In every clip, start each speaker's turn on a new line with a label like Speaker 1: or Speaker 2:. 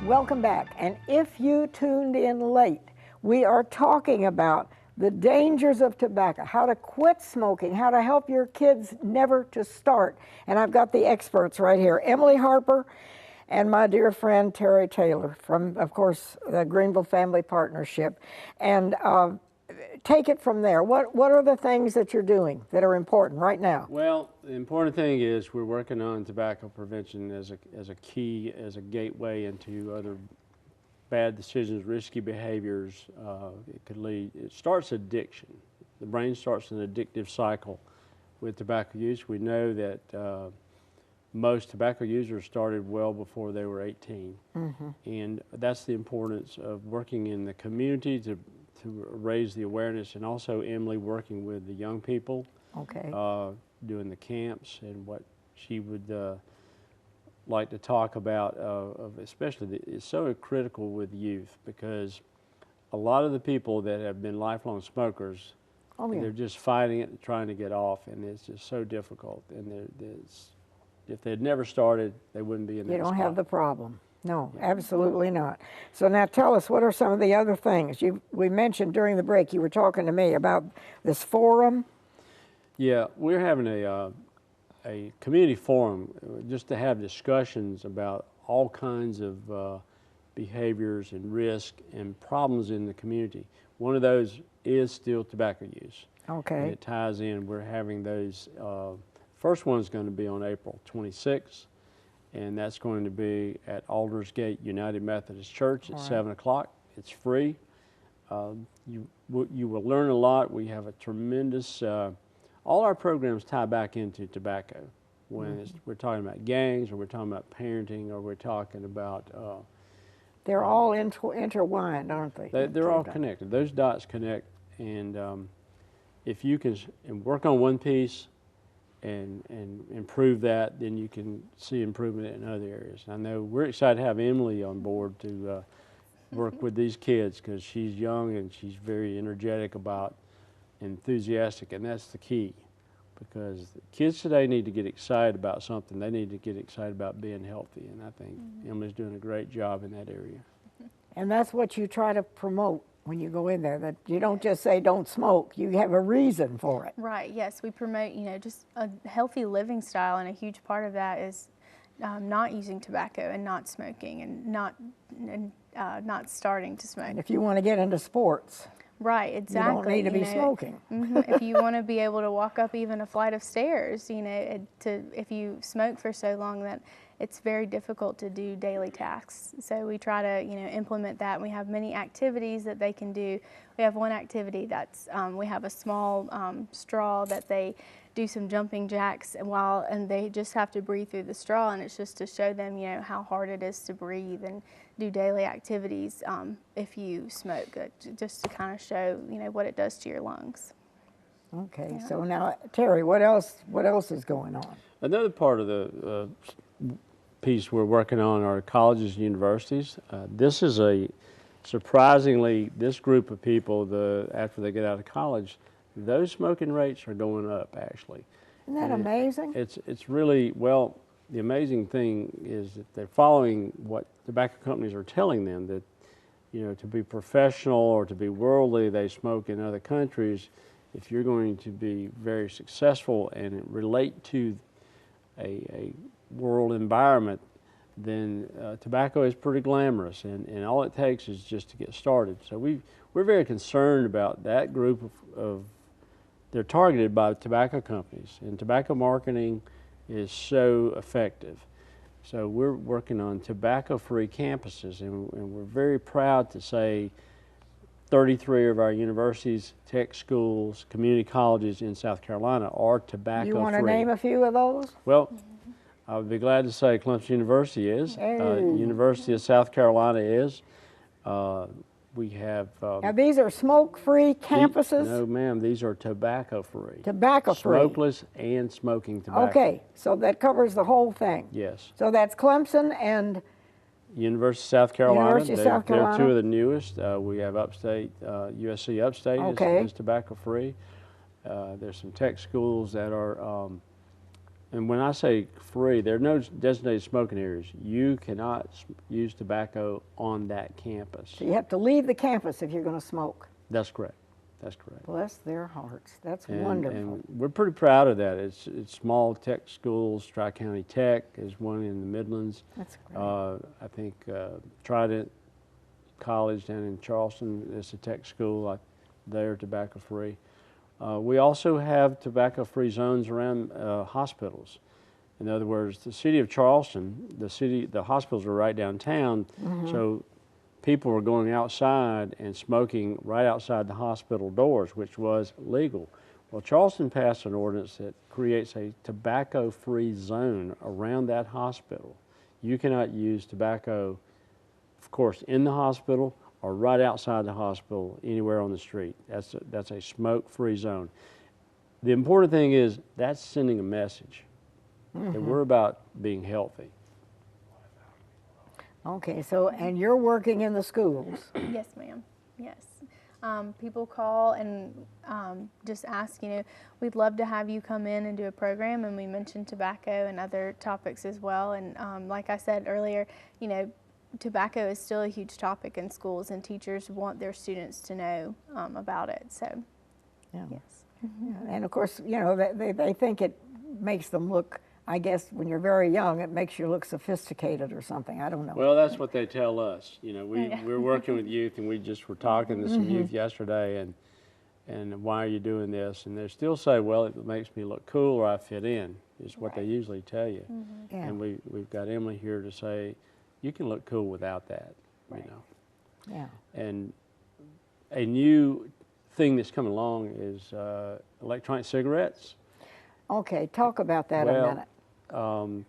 Speaker 1: Welcome back. And if you tuned in late, we are talking about the dangers of tobacco, how to quit smoking, how to help your kids never to start. And I've got the experts right here, Emily Harper and my dear friend Terry Taylor from, of course, the Greenville Family Partnership. And take it from there. What are the things that you're doing that are important right now?
Speaker 2: Well, the important thing is we're working on tobacco prevention as a key, as a gateway into other bad decisions, risky behaviors. It starts addiction. The brain starts an addictive cycle with tobacco use. We know that most tobacco users started well before they were 18. And that's the importance of working in the community to raise the awareness, and also Emily working with the young people, doing the camps, and what she would like to talk about, especially it's so critical with youth, because a lot of the people that have been lifelong smokers, they're just fighting it and trying to get off, and it's just so difficult. And if they'd never started, they wouldn't be in that
Speaker 1: You don't
Speaker 2: spot.
Speaker 1: have the problem. No, absolutely not. So now tell us, what are some of the other things? We mentioned during the break, you were talking to me about this forum.
Speaker 2: Yeah, we're having a community forum just to have discussions about all kinds of behaviors and risk and problems in the community. One of those is still tobacco use.
Speaker 1: Okay.
Speaker 2: And it ties in. We're having those. First one is going to be on April 26th. And that's going to be at Aldersgate United Methodist Church at 7 o'clock. It's free. You will learn a lot. We have a tremendous, all our programs tie back into tobacco. When we're talking about gangs, or we're talking about parenting, or we're talking about...
Speaker 1: They're all intertwined, aren't they?
Speaker 2: They're all connected. Those dots connect. And if you can work on one piece, and improve that, then you can see improvement in other areas. I know we're excited to have Emily on board to work with these kids, because she's young and she's very energetic about, enthusiastic, and that's the key. Because kids today need to get excited about something. They need to get excited about being healthy, and I think Emily's doing a great job in that area.
Speaker 1: And that's what you try to promote when you go in there, that you don't just say don't smoke, you have a reason for it.
Speaker 3: Right, yes, we promote, just a healthy living style, and a huge part of that is not using tobacco and not smoking and not starting to smoke.
Speaker 1: And if you want to get into sports,
Speaker 3: right, exactly.
Speaker 1: You don't need to be smoking.
Speaker 3: If you want to be able to walk up even a flight of stairs, if you smoke for so long that it's very difficult to do daily tasks. So we try to, implement that. We have many activities that they can do. We have one activity that's, we have a small straw that they do some jumping jacks and they just have to breathe through the straw, and it's just to show them, how hard it is to breathe and do daily activities if you smoke, just to kind of show, what it does to your lungs.
Speaker 1: Okay,
Speaker 3: Yeah.
Speaker 1: So now, Terry, what else is going on?
Speaker 2: Another part of the piece we're working on are colleges and universities. This is surprisingly, this group of people, after they get out of college, those smoking rates are going up, actually.
Speaker 1: Isn't that amazing?
Speaker 2: It's really, well, the amazing thing is that they're following what tobacco companies are telling them, that, to be professional or to be worldly, they smoke in other countries. If you're going to be very successful and relate to a world environment, then tobacco is pretty glamorous, and all it takes is just to get started. So we're very concerned about that group of they're targeted by tobacco companies, and tobacco marketing is so effective. So we're working on tobacco-free campuses, and we're very proud to say 33 of our universities, tech schools, community colleges in South Carolina are tobacco-free.
Speaker 1: You want to name a few of those?
Speaker 2: Well, I would be glad to say Clemson University is. University of South Carolina is. We have...
Speaker 1: now, these are smoke-free campuses?
Speaker 2: No, ma'am. These are tobacco-free.
Speaker 1: Tobacco-free.
Speaker 2: Smokeless and smoking tobacco.
Speaker 1: Okay, so that covers the whole thing.
Speaker 2: Yes.
Speaker 1: So that's Clemson and...
Speaker 2: University of South Carolina.
Speaker 1: University of South Carolina.
Speaker 2: They're two of the newest. We have Upstate, USC Upstate is tobacco-free. There's some tech schools that are And when I say free, there are no designated smoking areas. You cannot use tobacco on that campus.
Speaker 1: So you have to leave the campus if you're going to smoke.
Speaker 2: That's correct. That's correct.
Speaker 1: Bless their hearts. That's
Speaker 2: And,
Speaker 1: wonderful.
Speaker 2: and we're pretty proud of that. It's small tech schools. Tri-County Tech is one in the Midlands.
Speaker 1: That's great.
Speaker 2: I think Trident College down in Charleston is a tech school. They're tobacco free. We also have tobacco-free zones around hospitals. In other words, the city of Charleston, the hospitals are right downtown, so people were going outside and smoking right outside the hospital doors, which was legal. Well, Charleston passed an ordinance that creates a tobacco-free zone around that hospital. You cannot use tobacco, of course, in the hospital or right outside the hospital, anywhere on the street. That's a smoke-free zone. The important thing is that's sending a message that we're about being healthy.
Speaker 1: Okay, so, and you're working in the schools.
Speaker 3: Yes, ma'am. Yes. People call and just ask, we'd love to have you come in and do a program, and we mentioned tobacco and other topics as well. And like I said earlier, tobacco is still a huge topic in schools, and teachers want their students to know about it. So,
Speaker 1: Yeah.
Speaker 3: yes.
Speaker 1: Yeah. And of course, they think it makes them look, I guess, when you're very young, it makes you look sophisticated or something. I don't know.
Speaker 2: Well, that's what they tell us. We're working with youth, and we just were talking to some youth yesterday, and why are you doing this? And they still say, well, it makes me look cool, or I fit in, is what they usually tell you.
Speaker 1: Yeah.
Speaker 2: And we've got Emily here to say, you can look cool without that,
Speaker 1: Yeah.
Speaker 2: And a new thing that's coming along is electronic cigarettes.
Speaker 1: Okay, talk about that a minute.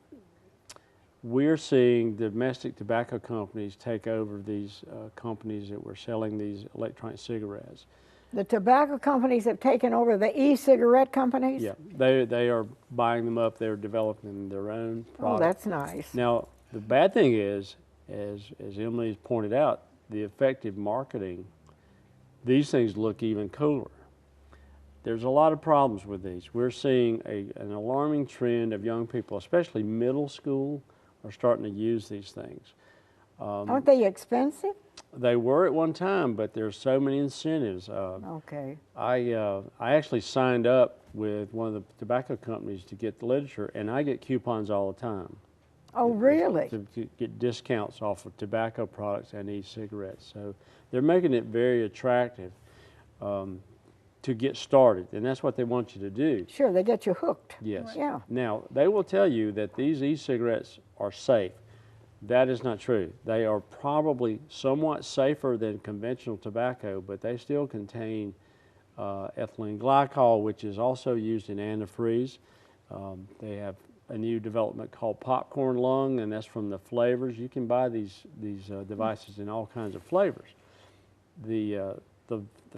Speaker 2: We're seeing domestic tobacco companies take over these companies that were selling these electronic cigarettes.
Speaker 1: The tobacco companies have taken over the e-cigarette companies?
Speaker 2: Yeah, they are buying them up. They're developing their own product.
Speaker 1: Oh, that's nice.
Speaker 2: Now, the bad thing is, as Emily has pointed out, the effective marketing, these things look even cooler. There's a lot of problems with these. We're seeing an alarming trend of young people, especially middle school, are starting to use these things.
Speaker 1: Aren't they expensive?
Speaker 2: They were at one time, but there's so many incentives.
Speaker 1: Okay.
Speaker 2: I actually signed up with one of the tobacco companies to get the literature, and I get coupons all the time.
Speaker 1: Oh, really?
Speaker 2: To get discounts off of tobacco products and e-cigarettes. So they're making it very attractive to get started, and that's what they want you to do.
Speaker 1: Sure, they get you hooked.
Speaker 2: Yes.
Speaker 1: Yeah.
Speaker 2: Now, they will tell you that these e-cigarettes are safe. That is not true. They are probably somewhat safer than conventional tobacco, but they still contain ethylene glycol, which is also used in antifreeze. They have a new development called popcorn lung, and that's from the flavors. You can buy these devices in all kinds of flavors. The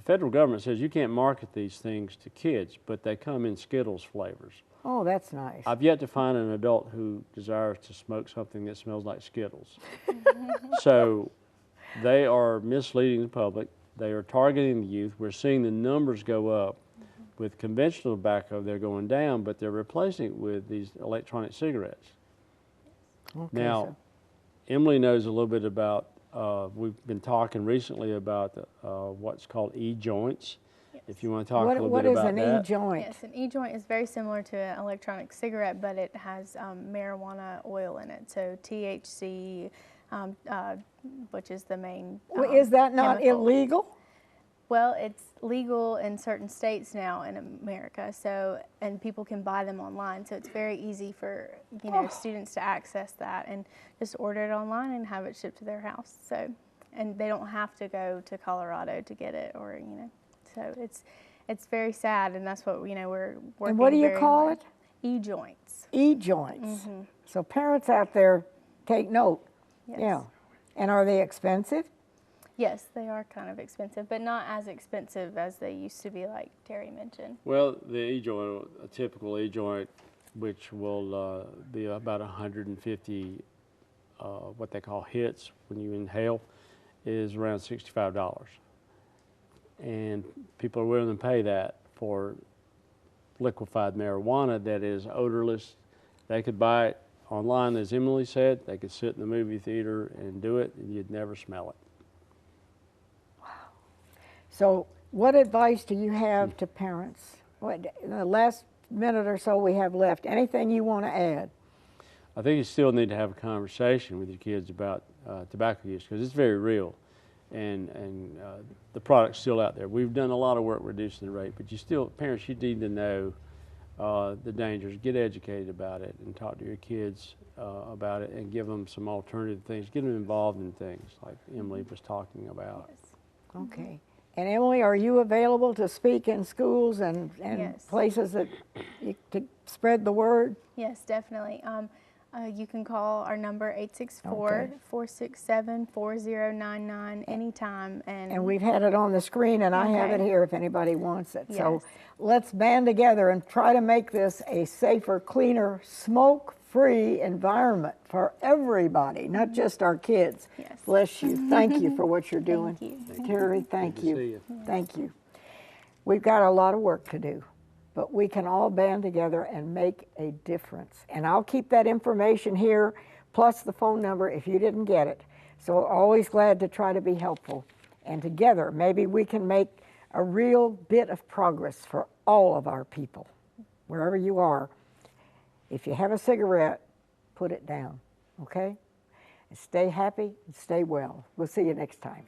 Speaker 2: federal government says you can't market these things to kids, but they come in Skittles flavors.
Speaker 1: Oh, that's nice.
Speaker 2: I've yet to find an adult who desires to smoke something that smells like Skittles. So they are misleading the public. They are targeting the youth. We're seeing the numbers go up. With conventional tobacco, they're going down, but they're replacing it with these electronic cigarettes.
Speaker 1: Okay,
Speaker 2: Now, Emily knows a little bit about, we've been talking recently about what's called e-joints.
Speaker 3: Yes.
Speaker 2: If you want to talk a little bit about
Speaker 1: what is an e-joint?
Speaker 3: Yes, an e-joint is very similar to an electronic cigarette, but it has marijuana oil in it. So THC, which is the main
Speaker 1: Well, is that not
Speaker 3: chemical.
Speaker 1: illegal?
Speaker 3: Well, it's legal in certain states now in America, and people can buy them online. So it's very easy for students to access that and just order it online and have it shipped to their house. So, and they don't have to go to Colorado to get it, or So it's very sad, and that's what we're working.
Speaker 1: And what do you call it?
Speaker 3: E-joints.
Speaker 1: E-joints. So parents out there, take note.
Speaker 3: Yes.
Speaker 1: Yeah. And are they expensive?
Speaker 3: Yes, they are kind of expensive, but not as expensive as they used to be, like Terry mentioned.
Speaker 2: Well, the e-joint, a typical e-joint, which will be about 150 what they call hits when you inhale, is around $65. And people are willing to pay that for liquefied marijuana that is odorless, They could buy it online, as Emily said. They could sit in the movie theater and do it, and you'd never smell it.
Speaker 1: So what advice do you have to parents? What, in the last minute or so we have left, anything you want to add?
Speaker 2: I think you still need to have a conversation with your kids about tobacco use, because it's very real, and the product's still out there. We've done a lot of work reducing the rate, but parents, you need to know the dangers. Get educated about it, and talk to your kids about it, and give them some alternative things. Get them involved in things like Emily was talking about.
Speaker 3: Yes.
Speaker 1: Okay. And Emily, are you available to speak in schools and
Speaker 3: Yes.
Speaker 1: places that to spread the word?
Speaker 3: Yes, definitely. You can call our number
Speaker 1: Okay.
Speaker 3: 864-467-4099 anytime.
Speaker 1: And we've had it on the screen, and I have it
Speaker 3: Okay.
Speaker 1: here if anybody wants it. So
Speaker 3: Yes.
Speaker 1: let's band together and try to make this a safer, cleaner, smoke-free environment for everybody, not just our kids.
Speaker 3: Yes.
Speaker 1: Bless you. Thank you for what you're doing.
Speaker 3: Thank you.
Speaker 1: Terry, thank
Speaker 2: Good to see you.
Speaker 1: Thank you. We've got a lot of work to do, but we can all band together and make a difference. And I'll keep that information here, plus the phone number if you didn't get it. So always glad to try to be helpful. And together, maybe we can make a real bit of progress for all of our people, wherever you are. If you have a cigarette, put it down, okay? And stay happy and stay well. We'll see you next time.